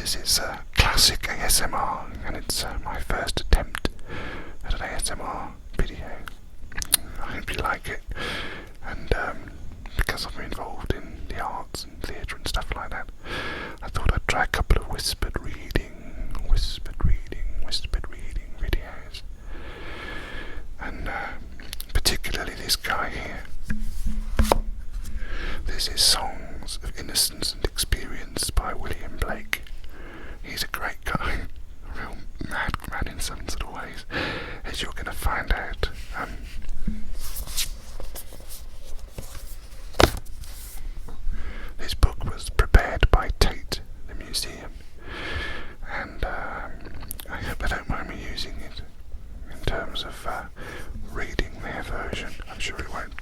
This is classic ASMR, and it's my first attempt at an ASMR video. I hope you like it, and because I'm involved in the arts and theatre and stuff like that, I thought I'd try a couple of whispered reading videos, and particularly this guy here. This is Songs of Innocence and Experience by William Blake. He's a great guy, a real madman in some sort of ways, as you're going to find out. This book was prepared by Tate, the museum, and I hope they don't mind me using it in terms of reading their version. I'm sure it won't.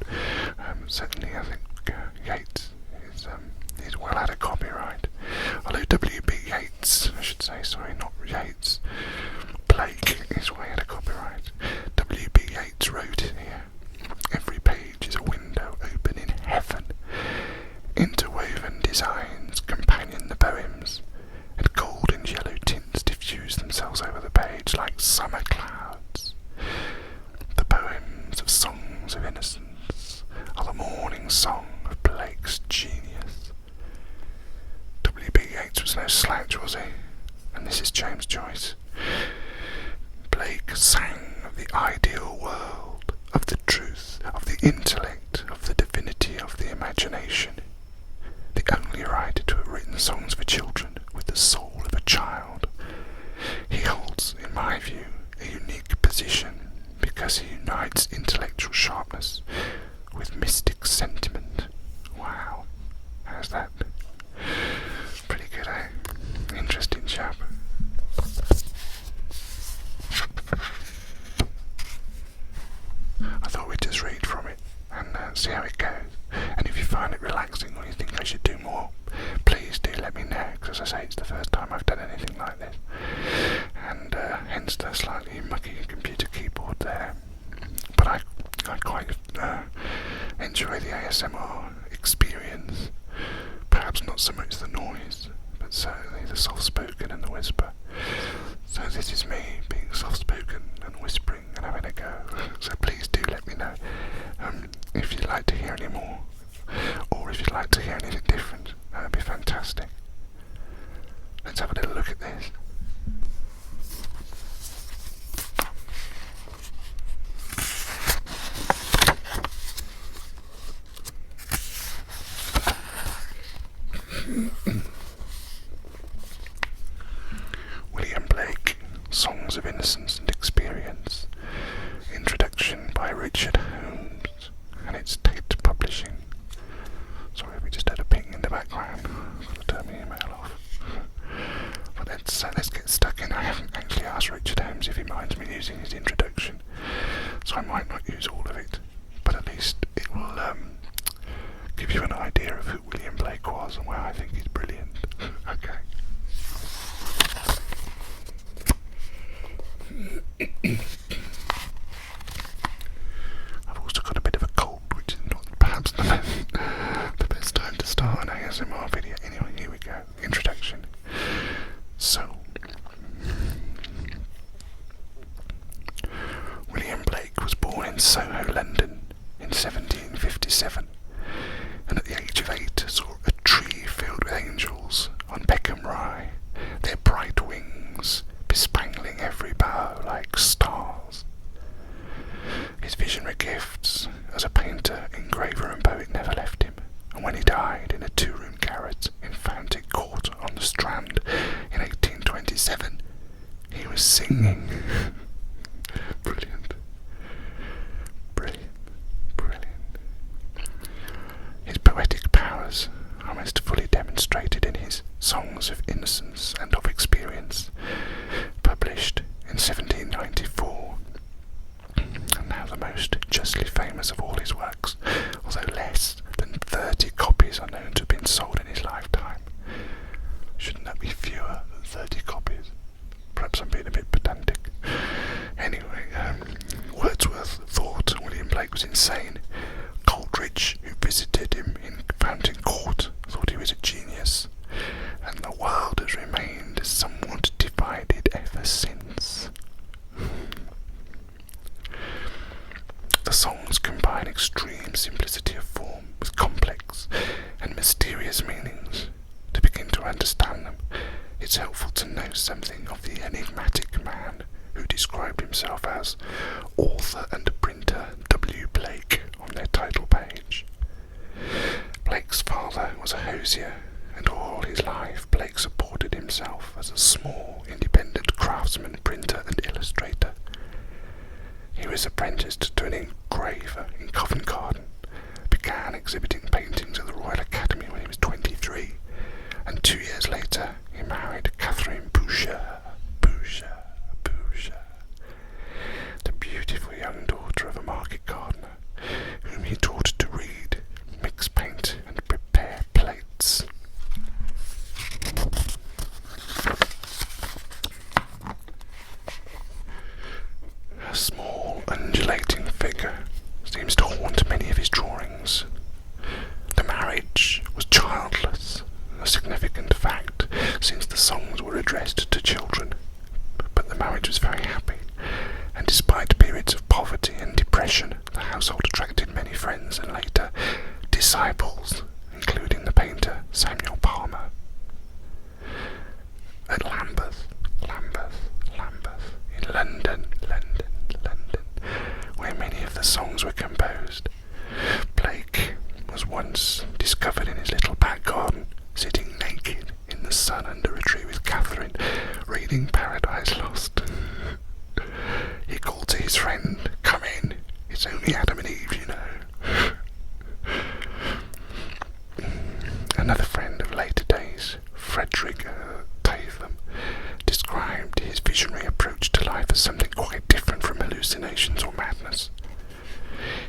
Certainly, I think Yeats is well out of copyright. Although W.B. Yeats, I should say, sorry, not Yeats, Blake is way out of copyright. W.B. Yeats wrote here, "Every page is a window open in heaven. Interwoven designs companion the poems, and gold and yellow tints diffuse themselves over the page like summer clouds. The poems of Songs of Innocence are the morning song of Blake's genius." W.B. Yeats was no slouch, was he? And this is James Joyce. Blake sang of the ideal world, of the truth, of the intellect, of the divinity of the imagination. The only writer to have written songs for children with the soul of a child. He holds, in my view, a unique position because he unites intellectual sharpness with mystic sentiment. Wow, how's that? Pretty good, eh? Interesting chap. I thought we'd just read from it and see how it goes. And if you find it relaxing or you think I should do more, please do let me know, because as I say, it's the first time I've done anything like this, and hence the slightly mucky computer keyboard there. But I quite enjoy the ASMR experience. Perhaps not so much the noise, but certainly the soft-spoken and the whisper. So this is me being soft-spoken and whispering and having a go. So please do let me know if you'd like to hear any more, or if you'd like to hear anything different. That would be fantastic. Let's have a little look at this. William Blake, Songs of Innocence and Experience. Introduction by Richard Holmes, and it's Tate Publishing. Sorry, we just had a ping in the background. I'll turn my email off. But let's get stuck in. I haven't actually asked Richard Holmes if he minds me using his introduction, so I might not use all of it, but at least it will give you an idea of who William Blake was and why I think he's brilliant. Okay. I've also got a bit of a cold, which is not perhaps the best time to start an ASMR video. Anyway, here we go. Introduction. So, William Blake was born in Soho, London in 1757, and at the age of 8 saw a tree filled with angels on Peckham Rye, their bright wings bespangling every bough like stars. His visionary gifts as a painter, engraver and poet never left him, and when he died in a 2-room garret in Fountain Court on the Strand in 1827, he was singing. Brilliant. Brilliant. Brilliant. His poetic powers are most fully demonstrated in his Songs of Innocence and of Experience, published in 1794, and now the most justly famous of all his works, although less than 30 copies are known to have been sold in his lifetime. Shouldn't that be fewer than 30 copies? Perhaps I'm being a bit pedantic. Anyway, Wordsworth thought William Blake was insane. Coleridge, who visited him in Fountain Court, thought he was a genius, and the world has remained The songs combine extreme simplicity of form with complex and mysterious meanings. To begin to understand them, it's helpful to know something of the enigmatic man who described himself as author and printer W. Blake on their title page. Blake's father was a hosier, and all his life Blake supported himself as a small, independent craftsman, printer and illustrator. He was apprenticed to an engraver in Covent Garden, began exhibiting paintings at the Royal Academy when he was 23, and 2 years later he married Catherine Boucher, the beautiful young daughter of a market gardener, whom he taught to read, mix paint and prepare plates. A small, undulating figure seems to haunt many of his drawings. The marriage was childless, a significant fact since the songs were addressed to children, but the marriage was very happy, and despite periods of poverty and depression, the household attracted many friends and later disciples, including the painter Samuel Palmer. At Lambeth, in London, where many of the songs were composed, Blake was once discovered in his little back garden, sitting naked in the sun under a tree with Catherine, reading Paradise Lost. He called to his friend, "Come in, it's only Adam and Eve, you know." Another friend of later days, Frederick Tatham, described his visionary approach to life as something quite different from hallucinations or madness.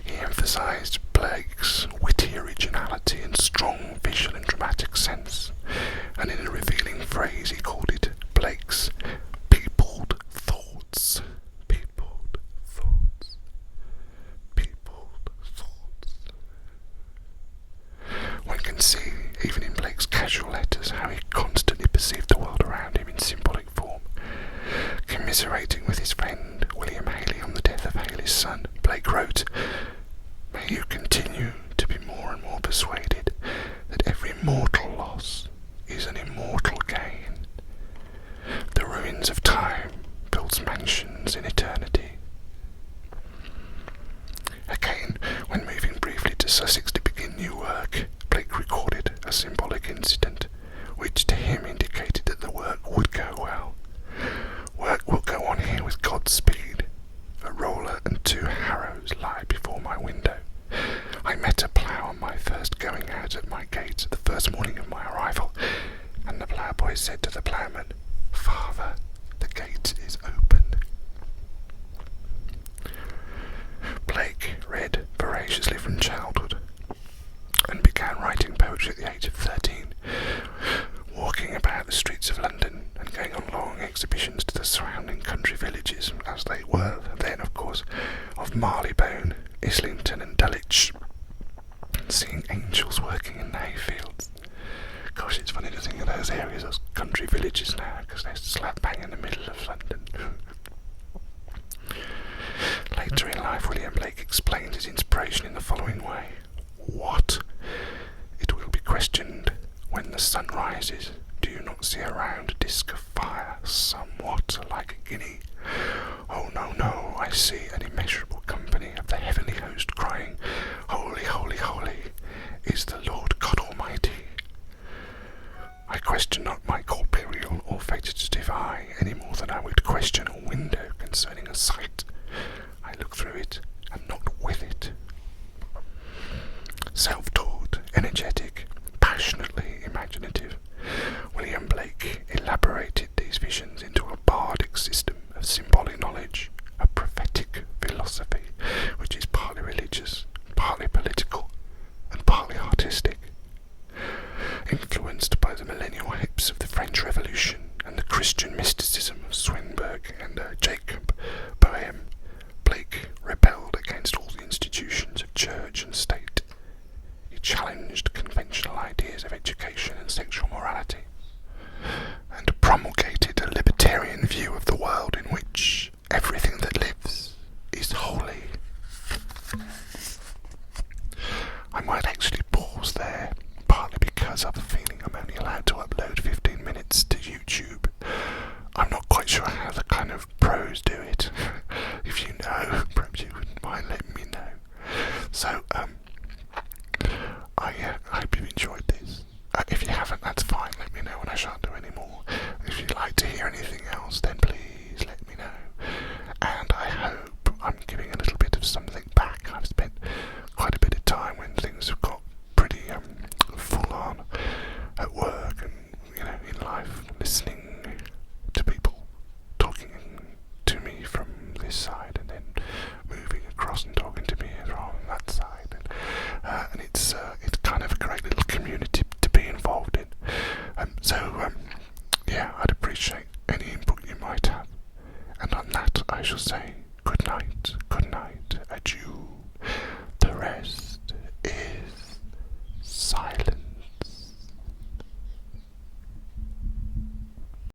He emphasized Blake's witty originality and strong visual and dramatic sense, and in a revealing phrase he called it Blake's peopled thoughts. One can see, even in Blake's casual letters, how he constantly perceived the world around him in symbolic form. Commiserating with his friend William Haley on the death of Haley's son, Blake wrote, "May you continue to be more and more persuaded that every mortal loss is an immortal gain. The ruins of time builds mansions in eternity." Again, when moving briefly to Sussex to begin new work, Blake recorded a symbolic incident, which to him indicated that the work would go well. "Work will go on here with God's speed. A roller and 2 harrows lie before my window. I met a plough on my first going out at my gate the first morning of my arrival, and the ploughboy said to the ploughman, 'Father, the gate is open.'" Blake read voraciously from childhood and began writing poetry at the age of 13, walking about the streets of London and going on long exhibitions to the surrounding country villages, as they were then, of course, of Marylebone, Islington and Dulwich, seeing angels working in the hayfields. Gosh, it's funny to think of those areas as country villages now, because they're slap bang in the middle of London. Later in life, William Blake explained his inspiration in the following way. "What? It will be questioned when the sun rises. Do you not see a round disc of fire, somewhat like a guinea? Oh no, I see an immeasurable company of the heavenly host crying, 'Holy, holy, holy is the Lord God Almighty.' I question not my corporeal or vegetative eye any more than I would question a window concerning a sight. I look through it and not with it." Self-taught, energetic, passionately imaginative, William Blake elaborated these visions into a bardic system of symbolic knowledge, a prophetic philosophy, which is partly religious, partly political, and partly artistic. Influenced by the millennial hopes of the French Revolution and the Christian mysticism of Swinburne and Jacob Boehme, Blake I shall say good night, adieu.